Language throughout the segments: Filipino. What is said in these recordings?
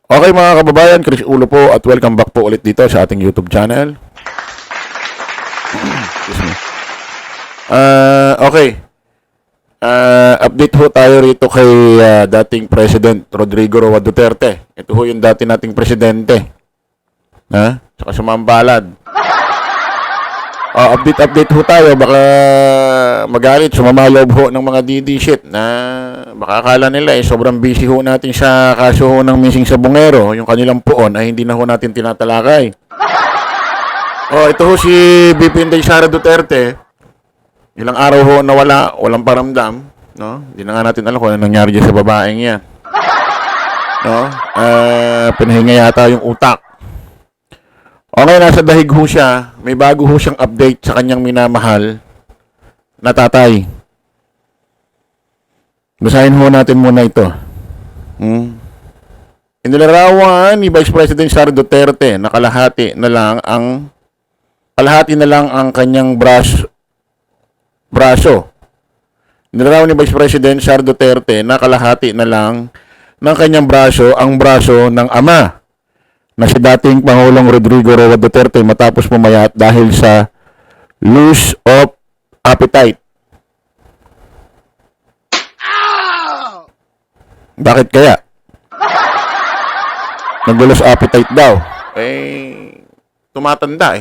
Okay mga kababayan, Chris Ulo po at welcome back po ulit dito sa ating YouTube channel. Excuse me. Okay. Update ho tayo rito kay dating President Rodrigo Roa Duterte. Ito ho yung dati nating presidente. Tsaka sumambalad. Update ho tayo. Baka magalit, sumamalob ho ng mga DD shit na baka akala nila sobrang busy ho natin sa kaso ho ng missing sa Bungero. Yung kanilang puon ay hindi na ho natin tinatalakay. Ito ho si BP Inday Sara Duterte. Ilang araw ho nawala, walang paramdam. No? Hindi na nga natin alam kung ano nangyari dyan sa babaeng yan. No? Pinahinga yata yung utak. Okay, nasa dahig ho siya. May bago ho siyang update sa kanyang minamahal na tatay. Basahin ho natin muna ito. Inilarawan ni Vice President Sara Duterte na kalahati na lang ang kanyang braso. Inilarawan ni Vice President Sara Duterte na kalahati na lang ng kanyang braso ang braso ng ama na si dating Pangulong Rodrigo Roa Duterte matapos pumayat dahil sa loss of appetite. Bakit kaya? Nag-loss appetite daw. Tumatanda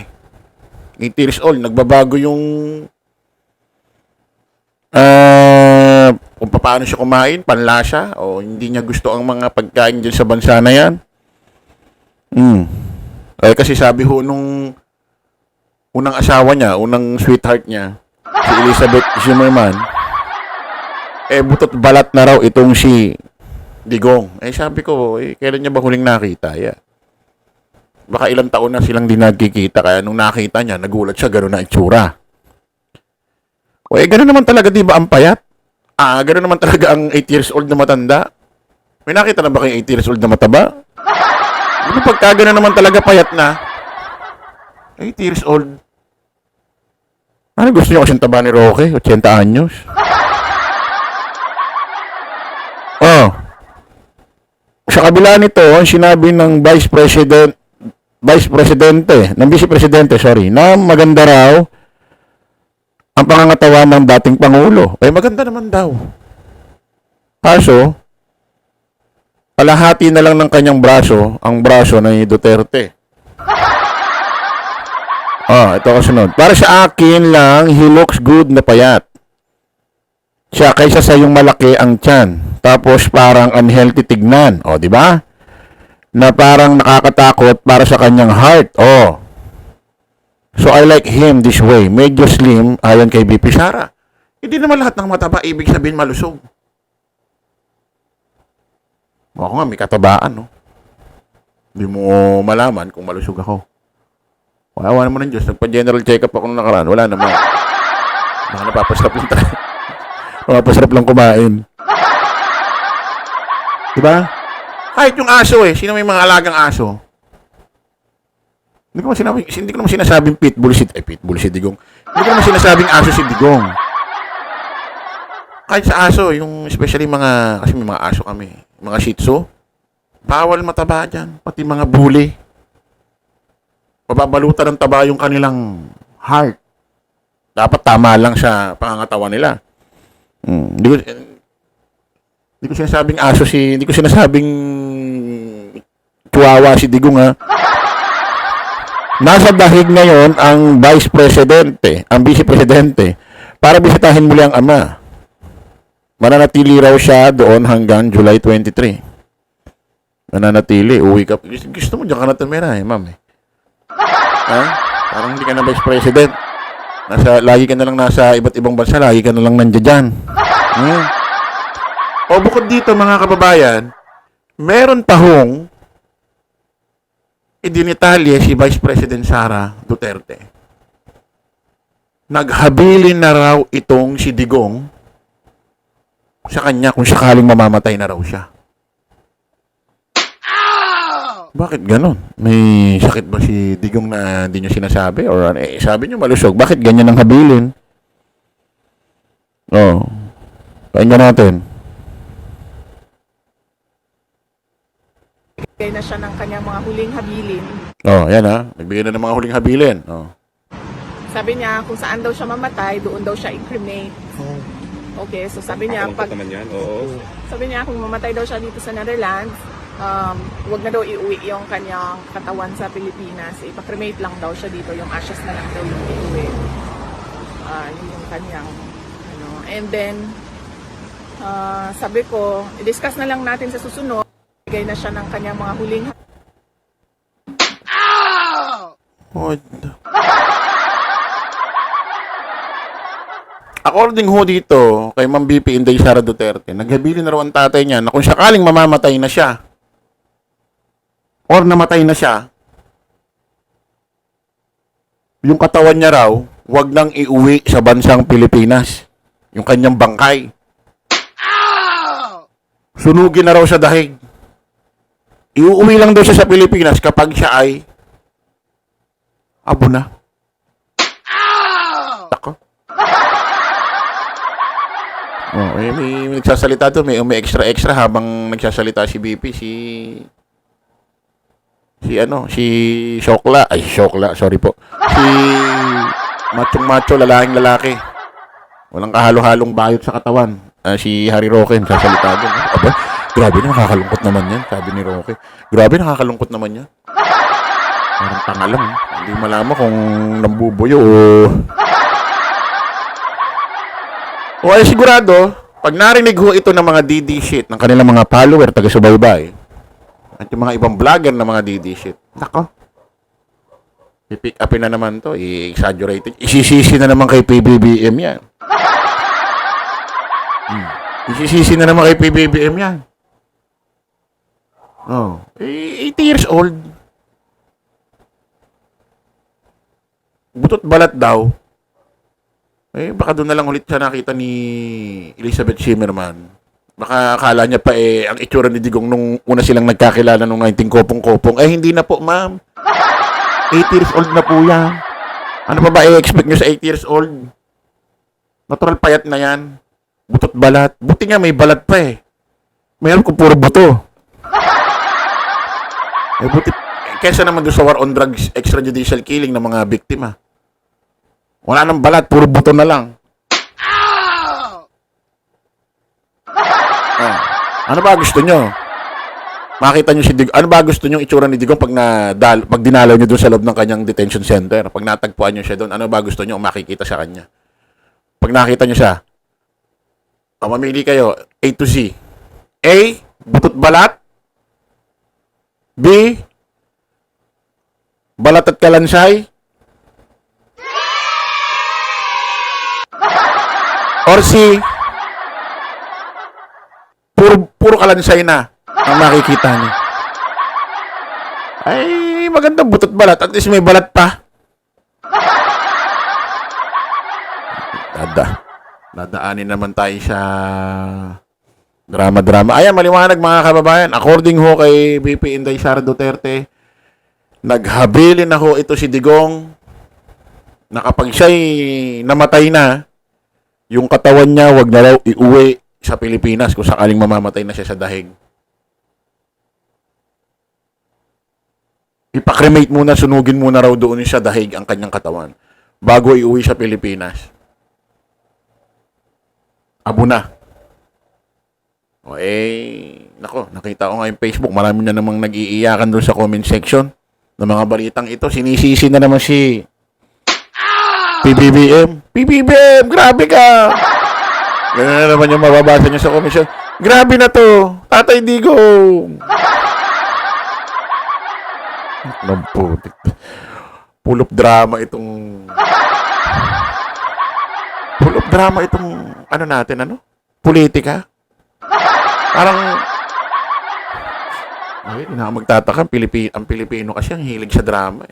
80 years old, nagbabago yung kung paano siya kumain, panlasa, o hindi niya gusto ang mga pagkain dyan sa bansa na yan. Kasi sabi ho nung unang asawa niya, unang sweetheart niya, si Elizabeth Zimmerman, butot balat na raw itong si Digong. Sabi ko, kailan niya ba huling nakita? Baka ilang taon na silang di nagkikita, kaya nung nakita niya, nagulat siya, gano'n na itsura. Gano'n naman talaga, di ba, ang payat? Gano'n naman talaga ang 8 years old na matanda. May nakita na ba kayong 8 years old na mataba? Ano pagka gano'n naman talaga payat na? 8 years old. Ano gusto niyo kasing taba ni Roque? 80 anyos? Sa kabila nito, ang sinabi ng Vice Presidente, na maganda raw ang pangangatawan ng dating Pangulo. Maganda naman daw. Kaso, kalahati na lang ng kanyang braso, ang braso ni Duterte. Ito kasunod. Para sa akin lang, he looks good na payat. Siya kaysa sa yung malaki ang tiyan. Tapos parang unhealthy tignan. Di ba? Na parang nakakatakot para sa kanyang heart. So I like him this way. Medyo slim ayon kay BP Sara. Hindi naman lahat ng mataba ibig sabihin malusog. Ako nga may katabaan, no? Hindi mo malaman kung malusog ako. Awa naman ng Diyos. Nagpa-general check-up ako nung nakaraan. Wala naman. Baka napapasarap lang tayo. Napapasarap lang kumain. Diba? Kahit yung aso sino may mga alagang aso? Hindi ko naman sinasabing pitbull si Digong. Hindi ko naman sinasabing aso si Digong. Kahit sa aso, yung especially kasi may mga aso kami, mga Shih Tzu, bawal mataba dyan, pati mga bully. Mababalutan ng taba yung kanilang heart. Dapat tama lang sa pangangatawan nila. Hindi ko sinasabing aso hindi ko sinasabing chihuahua si Digong Nasa dahig ngayon ang Vice Presidente para bisitahin muli ang ama. Mananatili raw siya doon hanggang July 23. Mananatili, uwi ka. Gusto mo dyan ka na tumira ma'am Parang hindi ka na Vice President. Lagi ka na lang nasa iba't ibang bansa, lagi ka na lang nandiyan dyan. Bukod dito mga kababayan, meron pa hong idinitalye si Vice President Sara Duterte. Naghabilin na raw itong si Digong sa kanya kung sakaling mamamatay na raw siya. Bakit ganon? May sakit ba si Digong na hindi nyo sinasabi? Or sabi nyo malusog. Bakit ganyan ang habilin? Pakinggan natin. Nagbigay na siya ng kanyang mga huling habilin. Oh, yan ha. Nagbigay na ng mga huling habilin. Oh. Sabi niya kung saan daw siya mamatay, doon daw siya i-cremate. Okay, so sabi niya, Nakalungkot naman yan, oo. sabi niya kung mamatay daw siya dito sa Netherlands, wag na daw iuwi yung kanyang katawan sa Pilipinas. Ipa-cremate lang daw siya dito, yung ashes na lang daw yung iuwi. Yun yung kanyang, ano. And then, sabi ko, i-discuss na lang natin sa susunod. Bigay na siya ng kanyang mga huling What? According ho dito, kay Ma'am BP Inday Sara Duterte, naghabilin na raw ang tatay niya na kung sakaling mamamatay na siya, or namatay na siya, yung katawan niya raw, wag nang iuwi sa bansang Pilipinas. Yung kanyang bangkay. Sunugin na raw sa dahig. Iuwi lang daw siya sa Pilipinas kapag siya ay abo na. Tako. Oh, may nagsasalita doon, may extra habang nagsasalita si BP, si Shokla, sorry po. Si machong-macho, lalaking-lalaki. Walang kahalo-halong bayot sa katawan. Si Harry Roque, nagsasalita doon. Aba, grabe na, nakakalungkot naman yan, sabi ni Roque. Grabe, nakakalungkot naman yan. Parang tanga lang. Hindi malaman kung nambubuyo o ay sigurado, pag narinig ho ito ng mga DD shit, ng kanilang mga follower, taga-subaybay, at yung mga ibang vlogger na mga DD shit, nako, pipick upin na naman to, i-exaggerated, isisisi na naman kay PBBM yan. Isisisi na naman kay PBBM yan. Oh, 80 years old. Butot balat daw. Baka doon na lang ulit siya nakita ni Elizabeth Zimmerman. Baka akala niya pa ang itsura ni Digong nung una silang nagkakilala nung 19 kopong-kopong. Hindi na po, ma'am. 8 years old na po yan. Ano pa ba i-expect nyo sa 8 years old? Natural payat na yan. Butot balat. Buti nga may balat pa Mayroon kung puro buto. Buti. Kesa naman doon sa war on drugs, extrajudicial killing ng mga biktima. Wala nang balat, puro buto na lang. Ano ba gusto nyo? Makita nyo si Digong. Ano ba gusto nyo itsura ni Digong pag dinalaw nyo doon sa loob ng kanyang detention center? Pag natagpuan nyo siya doon, ano ba gusto nyo makikita sa kanya? Pag nakita nyo siya, mamili kayo, A to Z. A, butot balat. B, balat at kalansay. Or C, puro kalansay na ang makikita niyo. Ay, magandang butot balat. At least may balat pa. Dadaanin naman tayo sa drama-drama. Ayan, maliwanag mga kababayan. According ho kay BP Inday Sara Duterte, naghabilin na ho ito si Digong na kapag siya'y namatay na, yung katawan niya wag na raw iuwi sa Pilipinas kung sakaling mamamatay na siya sa dahig. Ipakremate muna, sunugin muna raw doon sa dahig ang kanyang katawan bago iuwi sa Pilipinas. Abo na. Nako, nakita ko nga yung Facebook, marami na namang nag-iiyakan doon sa comment section ng mga balitang ito. Sinisisi na naman si PBBM, grabe ka! Ganun na naman yung mababasa niyo sa komisyon. Grabe na to, Tatay Digong! Namputik. Pulop drama itong ano natin, politika. Parang hindi na magtataka, ang Pilipino kasi ang hilig sa drama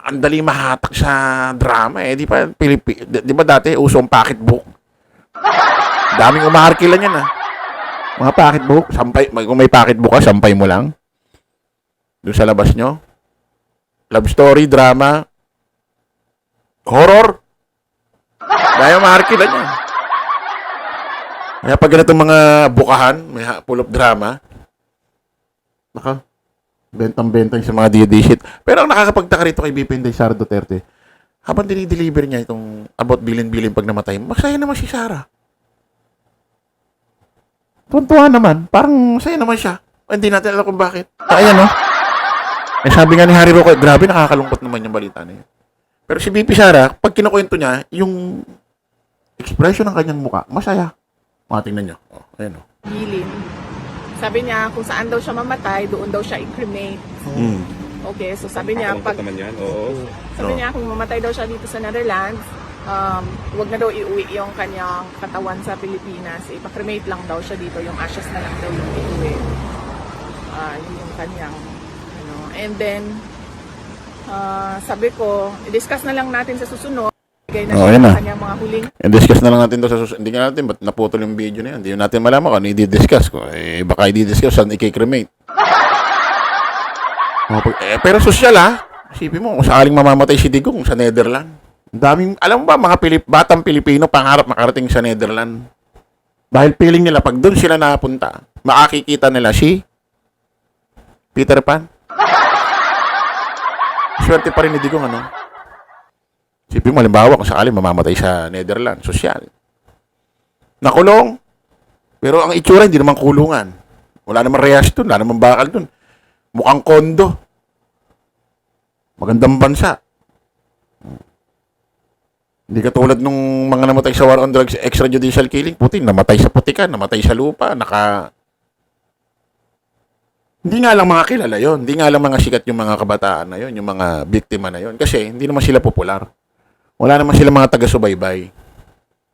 Ang dali mahatak sa drama Di ba dati uso ang pocketbook? Daming umaharkilan yan Mga pocketbook, kung may pocketbook ka, sampay mo lang. Doon sa labas nyo. Love story, drama, horror. Dahil umaharkilan yan. Kaya pag ganitong mga bukahan, may full of drama, Naka, bentang-benta sa mga DD shit. Pero ang nakakapagtaka rito kay BP Inday Sara Duterte, habang dinideliver niya itong about bilin-bilin pag namatay, masaya naman si Sara. Tuwan-tuwa naman. Parang masaya naman siya. Hindi natin alam kung bakit. Kaya no? Eh sabi nga ni Harry Roque, grabe nakakalungkot naman yung balita na yun. Pero si BP Sara, pag kinukwento niya, yung expression ng kanyang muka, masaya. Mga tingnan niyo. Oh, ayan o. Bilin. Sabi niya kung saan daw siya mamatay, doon daw siya i-cremate. Okay, so sabi niya pag naman yan, oo. sabi niya kung mamatay daw siya dito sa Netherlands, wag na daw iuwi yung kanyang katawan sa Pilipinas. Ipa-cremate lang daw siya dito, yung ashes na lang daw yung iuwi. Yun yung kanyang ano. And then sabi ko, i-discuss na lang natin sa susunod. Bigay na siya Ayan na. ng kanyang mga huling I-discuss na lang natin to sa susunod. Hindi nga natin, ba't naputol yung video na yun? Hindi natin malaman kung ano i-discuss ko. Eh, baka i-discuss saan i-cremate. Pero social isipin mo, kung sakaling mamamatay si Digong sa Netherlands. Ang daming, alam mo ba, mga batang Pilipino pangarap makarating sa Netherlands. Dahil feeling nila, pag doon sila napunta, makakikita nila si Peter Pan. Swerte pa rin ni Digong, ano? Isipin mo, halimbawa, kung sakaling mamamatay sa Netherlands, social. Nakulong. Pero ang itsura, hindi naman kulungan. Wala naman rehas dun, wala naman bakal dun. Mukhang kondo. Magandang bansa. Hindi katulad nung mga namatay sa war on drugs, extrajudicial killing, puti, namatay sa putikan, namatay sa lupa, Hindi nga lang mga kilala yon, hindi nga lang mga sikat yung mga kabataan na yon, yung mga biktima na yon, kasi hindi naman sila popular. Wala naman sila mga taga-subaybay.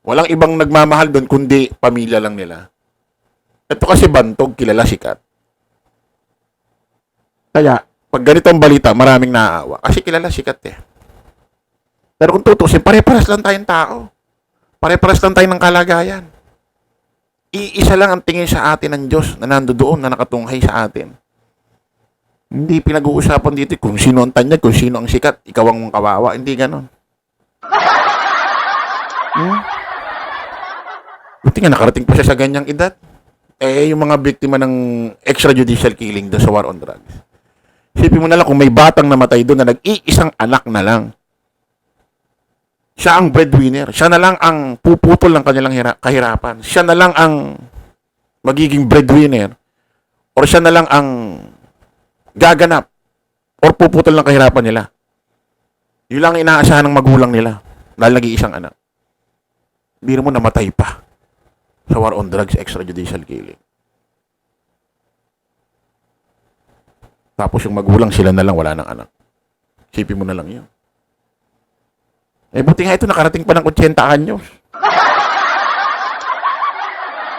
Walang ibang nagmamahal doon, kundi pamilya lang nila. Ito kasi bantog, kilala, sikat. Kaya, pag ganitong balita, maraming naaawa. Kasi kilala, sikat eh. Pero kung tutusin, pare-paras lang tayong tao. Pare-paras lang tayo ng kalagayan. Iisa lang ang tingin sa atin ng Diyos na nandoon, na nakatunghay sa atin. Hindi pinag-uusapan dito kung sino ang tanyag, kung sino ang sikat, ikaw ang kawawa. Hindi ganon. Buti nga nakarating pa siya sa ganyang edad. Eh, yung mga biktima ng extrajudicial killing doon sa war on drugs. Isipin mo na lang kung may batang namatay doon na nag-iisang anak na lang. Siya ang breadwinner. Siya na lang ang puputol ng kanilang kahirapan. Siya na lang ang magiging breadwinner. Or siya na lang ang gaganap or puputol ng kahirapan nila. Yun lang inaasahan ng magulang nila dahil nag-iisang anak. Biro mo namatay pa sa war on drugs, extrajudicial killing. Tapos yung magulang, sila na lang, wala ng anak. Isipin mo na lang yun. Eh, buti nga ito, nakarating pa ng 80 anyos.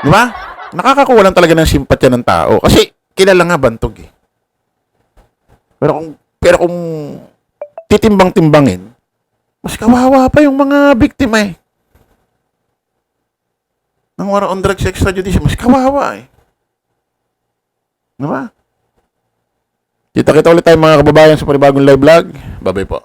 Di ba? Nakakakuwalan talaga ng simpatya ng tao. Kasi, kilala nga bantog eh. Pero kung titimbang-timbangin, mas kawawa pa yung mga biktima eh. Ng war on drugs extrajudicial, mas kawawa eh. Di ba? Kita-kita ulit tayo mga kababayan sa panibagong live vlog. Bye-bye po.